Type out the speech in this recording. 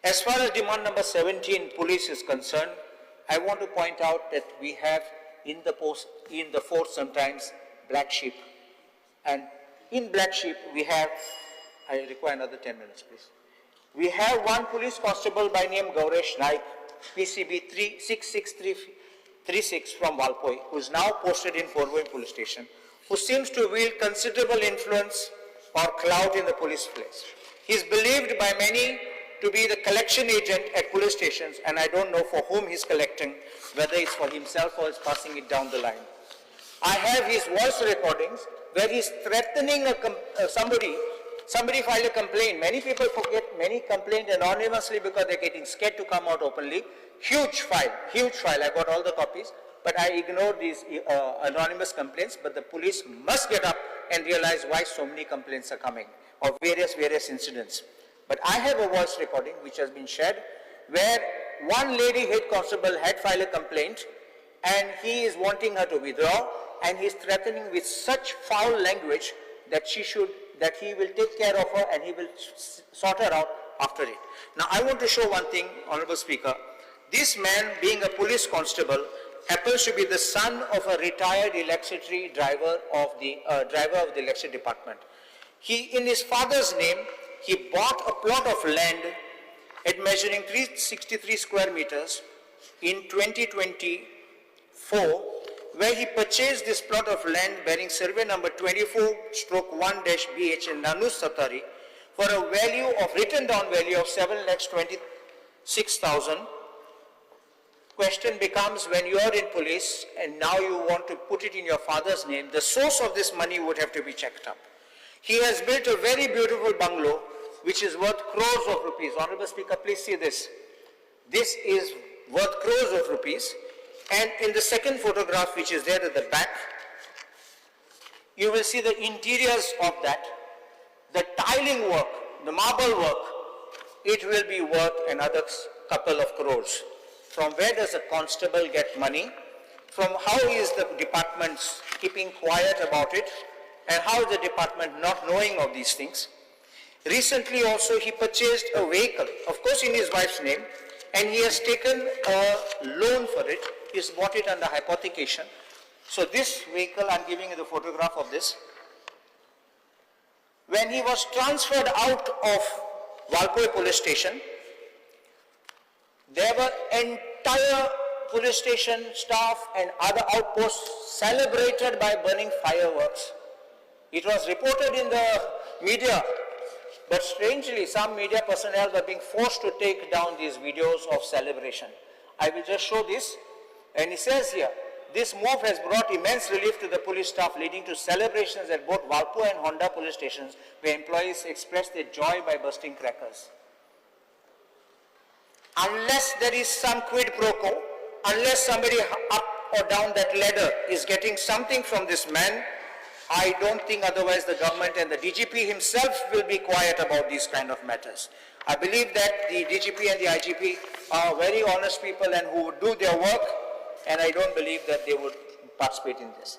As far as demand number 17, police is concerned, I want to point out that we have in the force sometimes black sheep. And in black sheep, we have, I require another 10 minutes, please. We have one police constable by name Gauresh Naik, PCB 66336 from Valpoi, who is now posted in Porvoim police station, who seems to wield considerable influence or clout in the police place. He is believed by many to be the collection agent at police stations, and I don't know for whom he's collecting, whether it's for himself or is passing it down the line. I have his voice recordings where he's threatening somebody filed a complaint. Many people forget, many complain anonymously because they're getting scared to come out openly. Huge file, I got all the copies, but I ignored these anonymous complaints, but the police must get up and realize why so many complaints are coming, of various incidents. But I have a voice recording which has been shared where one lady head constable had filed a complaint and he is wanting her to withdraw, and he is threatening with such foul language that he will take care of her and he will sort her out after it. Now I want to show one thing, Honorable Speaker. This man, being a police constable, happens to be the son of a retired electricity driver of the electricity department. In his father's name, he bought a plot of land at measuring 363 square meters in 2024, where he purchased this plot of land bearing survey number 24/1-BH in Nanus Satari for a written down value of 7,26,000. Question becomes, when you are in police and now you want to put it in your father's name, the source of this money would have to be checked up. He has built a very beautiful bungalow which is worth crores of rupees. Honorable Speaker, please see this. This is worth crores of rupees. And in the second photograph, which is there at the back, you will see the interiors of that. The tiling work, the marble work, it will be worth another couple of crores. From where does a constable get money? From how is the department keeping quiet about it? And how is the department not knowing of these things? Recently also he purchased a vehicle, of course in his wife's name, and he has taken a loan for it. He's bought it under hypothecation. So this vehicle, I'm giving you the photograph of this. When he was transferred out of Valpoi police station, there were entire police station staff and other outposts celebrated by burning fireworks. It was reported in the media, but strangely some media personnel were being forced to take down these videos of celebration. I will just show this, and it says here, this move has brought immense relief to the police staff, leading to celebrations at both Valpoi and Honda police stations, where employees expressed their joy by bursting crackers. Unless there is some quid pro quo, unless somebody up or down that ladder is getting something from this man, I don't think otherwise the government and the DGP himself will be quiet about these kind of matters. I believe that the DGP and the IGP are very honest people and who would do their work, and I don't believe that they would participate in this.